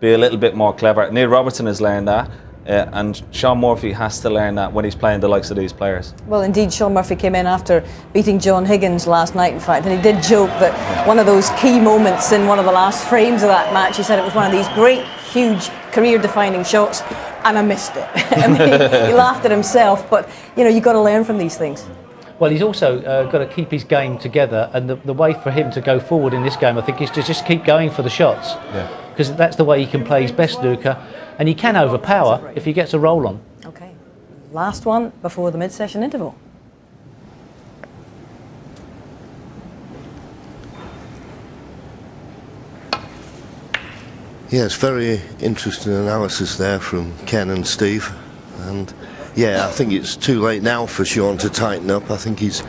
be a little bit more clever. Neil Robertson has learned that. And Shaun Murphy has to learn that when he's playing the likes of these players. Well, indeed, Shaun Murphy came in after beating John Higgins last night, in fact, and he did joke that one of those key moments in one of the last frames of that match, he said it was one of these great, huge, career-defining shots, and I missed it. And he laughed at himself, but, you know, you've got to learn from these things. Well, he's also got to keep his game together, and the way for him to go forward in this game, I think, is to just keep going for the shots. Because that's the way he can play his best snooker, and he can overpower if he gets a roll on. Okay, last one before the mid-session interval. Yes, very interesting analysis there from Ken and Steve. And yeah, I think it's too late now for Shaun to tighten up. I think he's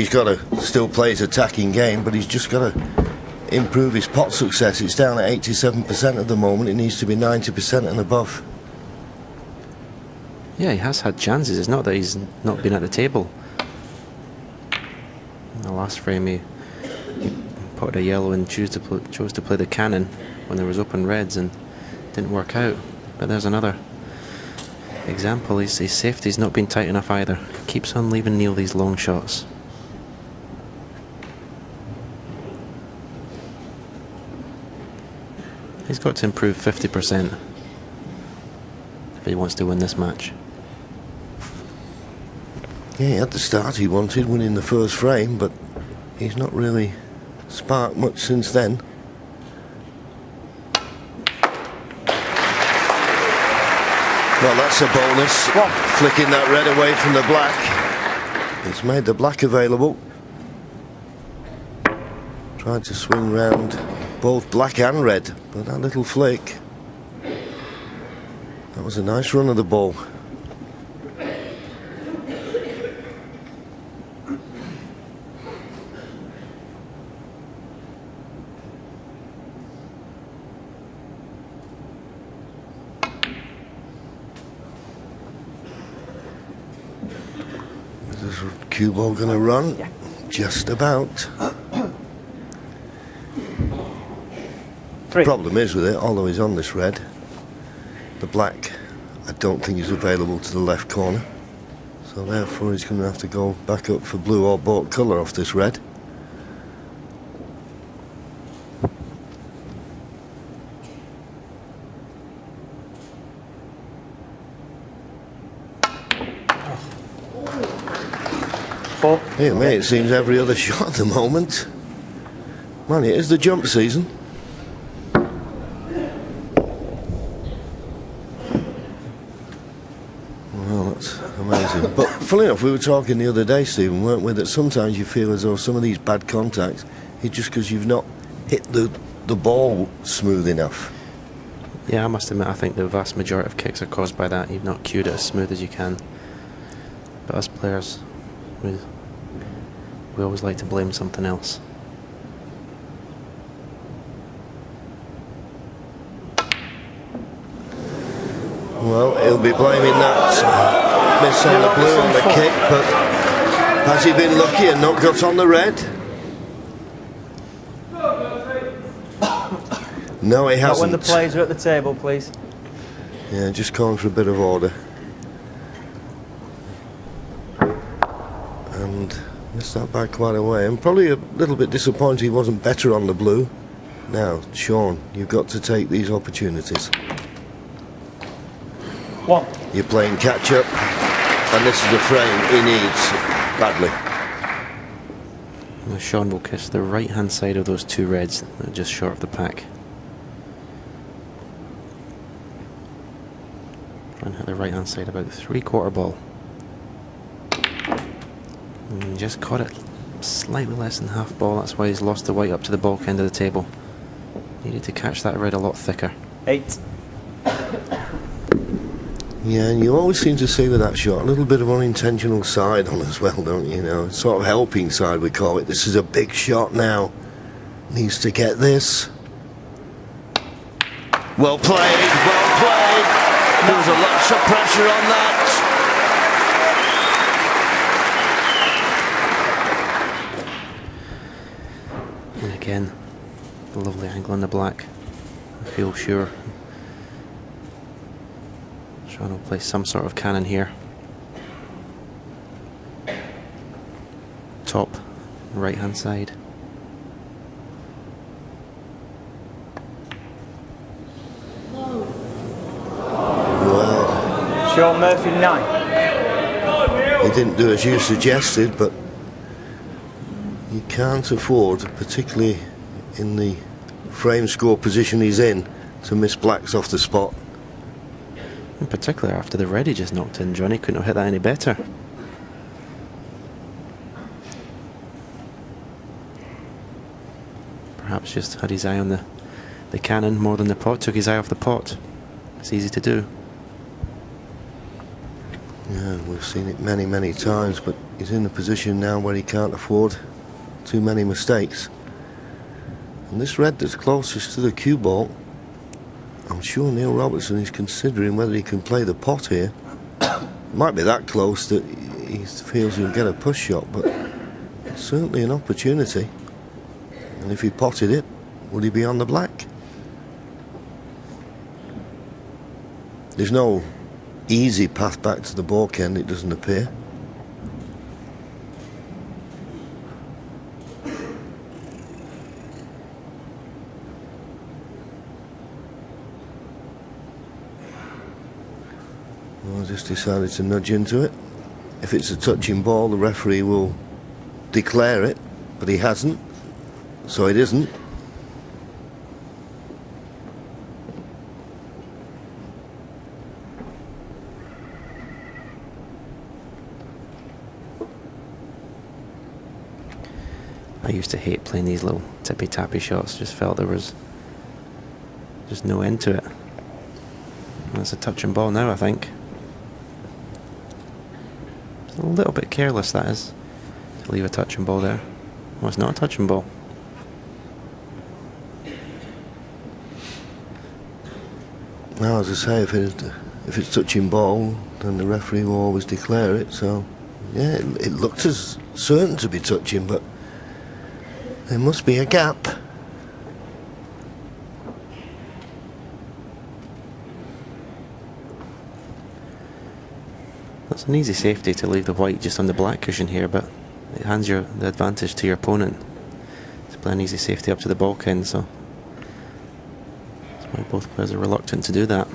got to still play his attacking game, but he's just got to improve his pot success. It's down at 87% at the moment. It needs to be 90% and above. Yeah, he has had chances. It's not that he's not been at the table. In the last frame, he put a yellow and chose to play the cannon when there was open reds and didn't work out. But there's another example. His safety's not been tight enough either. Keeps on leaving Neil these long shots. He's got to improve 50% if he wants to win this match. Yeah, at the start he wanted, winning the first frame, but he's not really sparked much since then. Well, that's a bonus. Flicking that red away from the black. It's made the black available. Tried to swing round both black and red, but that little flick. That was a nice run of the ball. Is this cue ball going to run? Yeah. Just about. Three. Problem is with it, although he's on this red, the black I don't think is available to the left corner, so therefore he's going to have to go back up for blue or both colour off this red. Four. Here, mate, it seems every other shot at the moment. Man, it is the jump season. Well, that's amazing. But funnily enough, we were talking the other day, Stephen, weren't we, that sometimes you feel as though some of these bad contacts is just because you've not hit the ball smooth enough. Yeah, I must admit, I think the vast majority of kicks are caused by that. You've not cued it as smooth as you can. But us players, we always like to blame something else. Well, he'll be blaming that miss on the blue on the kick, but has he been lucky and not got on the red? No, he hasn't. Not when the players are at the table, please. Yeah, just calling for a bit of order. And missed that by quite a way. I'm probably a little bit disappointed he wasn't better on the blue. Now, Shaun, you've got to take these opportunities. One. You're playing catch-up, and this is the frame he needs badly. Well, Shaun will kiss the right-hand side of those two reds, that are just short of the pack. Try and hit the right-hand side about the three-quarter ball. And just caught it slightly less than half ball. That's why he's lost the white up to the bulk end of the table. Needed to catch that red a lot thicker. 8. Yeah, and you always seem to see with that shot a little bit of unintentional side on as well, don't you? You know, sort of helping side, we call it. This is a big shot now. Needs to get this. Well played, well played. There was lots of pressure on that. And again, a lovely angle on the black. I feel sure Shaun will play some sort of cannon here. Top, right hand side. Well, Shaun Murphy 9. he didn't do as you suggested, but you can't afford, particularly in the frame score position he's in, to miss blacks off the spot. In particular after the red he just knocked in, Johnny couldn't have hit that any better. Perhaps just had his eye on the cannon more than the pot, took his eye off the pot. It's easy to do. Yeah, we've seen it many, many times, but he's in a position now where he can't afford too many mistakes. And this red that's closest to the cue ball, I'm sure Neil Robertson is considering whether he can play the pot here. Might be that close that he feels he'll get a push shot, but it's certainly an opportunity. And if he potted it, would he be on the black? There's no easy path back to the balk end, it doesn't appear. Well, I just decided to nudge into it. If it's a touching ball, the referee will declare it, but he hasn't, so it isn't. I used to hate playing these little tippy-tappy shots, just felt there was just no end to it. That's a touching ball now, I think. It's a little bit careless, that is, to leave a touching ball there. Well, it's not a touching ball. Now, as I say, if it's touching ball, then the referee will always declare it. So, yeah, it looked as certain to be touching, but there must be a gap. That's an easy safety to leave the white just on the black cushion here, but it hands the advantage to your opponent to play an easy safety up to the balk end, so that's why both players are reluctant to do that.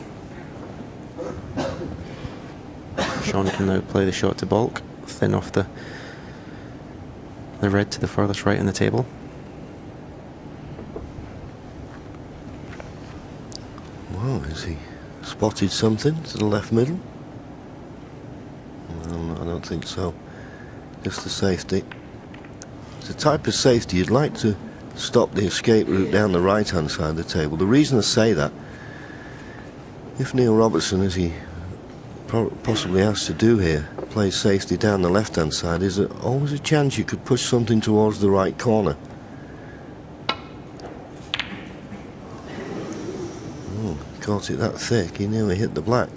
Shaun can now play the shot to balk, thin off the red to the furthest right on the table. Wow, has he spotted something to the left middle? I don't think so. Just the safety. It's a type of safety you'd like to stop the escape route down the right hand side of the table. The reason I say that, if Neil Robertson, as he possibly has to do here, plays safety down the left hand side, is there always a chance you could push something towards the right corner. Caught it that thick, he nearly hit the black.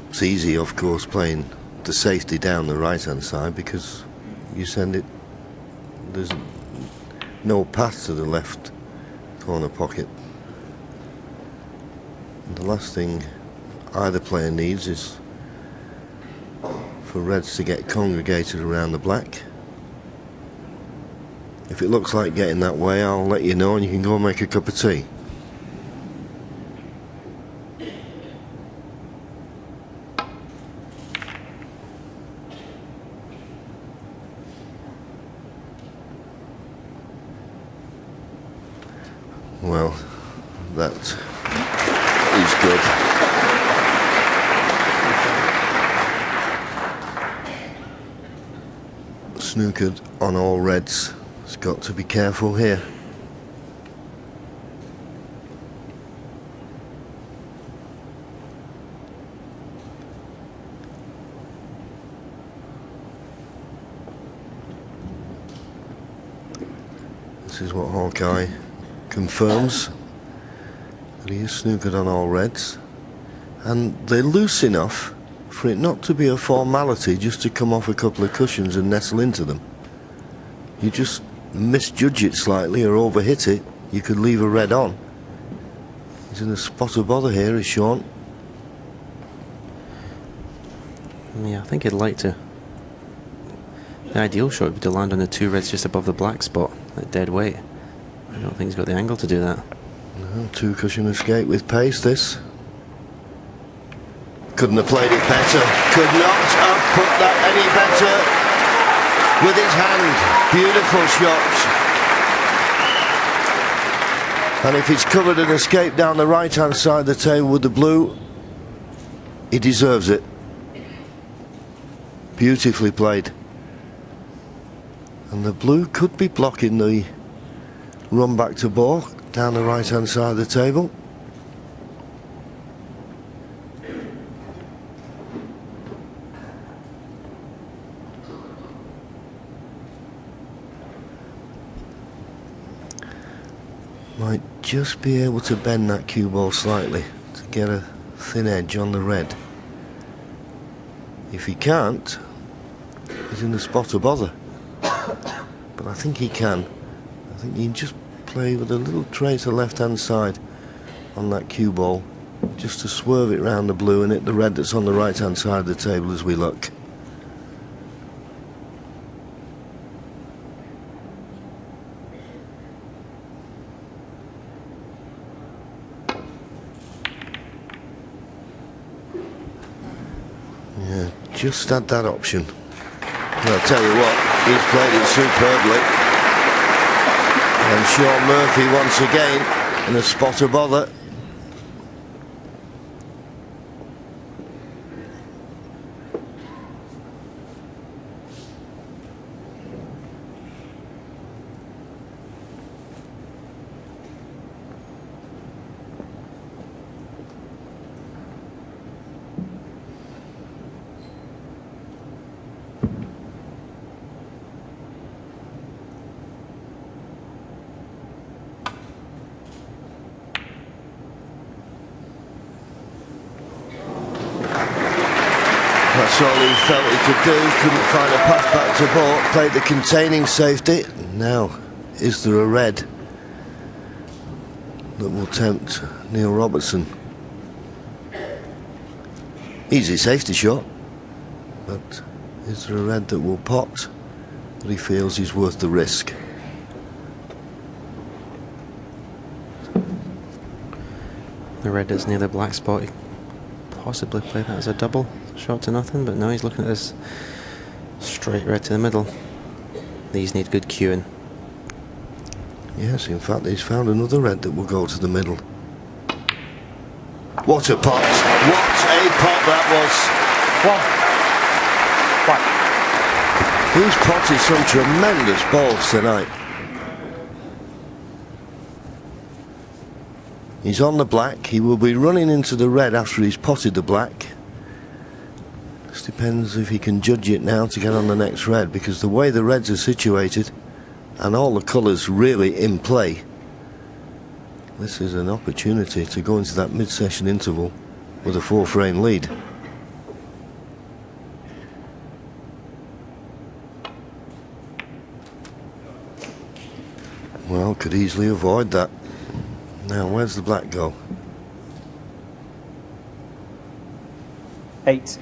It's easy, of course, playing the safety down the right hand side because you send it, there's no path to the left corner pocket. And the last thing either player needs is for reds to get congregated around the black. If it looks like getting that way, I'll let you know and you can go and make a cup of tea. Well, that is good. Snookered on all reds. He's got to be careful here. This is what Hawkeye confirms, that he is snookered on all reds, and they're loose enough for it not to be a formality just to come off a couple of cushions and nestle into them. You just misjudge it slightly or overhit it, you could leave a red on. He's in a spot of bother here, is Shaun. Yeah, I think he'd like to. The ideal shot would be to land on the 2 reds just above the black spot at dead weight. I don't think he's got the angle to do that. No, 2 cushion escape with pace, this. Couldn't have played it better. Could not have put that any better with his hand. Beautiful shot. And if he's covered an escape down the right-hand side of the table with the blue, he deserves it. Beautifully played. And the blue could be blocking the run back to ball down the right-hand side of the table. Might just be able to bend that cue ball slightly to get a thin edge on the red. If he can't, he's in the spot of bother. But I think he can. I think he can just play with a little trace of left-hand side on that cue ball, just to swerve it round the blue and hit the red that's on the right-hand side of the table as we look. Yeah, just had that option. And I'll tell you what, he's played it superbly. And Shaun Murphy once again in a spot of bother. That's all he felt he could do. Couldn't find a path back to ball. Played the containing safety. Now, is there a red that will tempt Neil Robertson? Easy safety shot, but is there a red that will pot that he feels is worth the risk? The red is near the black spot. He possibly play that as a double shot to nothing, but now he's looking at this straight red to the middle. These need good cueing. Yes, in fact, he's found another red that will go to the middle. What a pot! What a pot that was! He's potted some tremendous balls tonight. He's on the black. He will be running into the red after he's potted the black. Just depends if he can judge it now to get on the next red, because the way the reds are situated and all the colours really in play, this is an opportunity to go into that mid-session interval with a 4-frame lead. Well, could easily avoid that. Now, where's the black go? 8.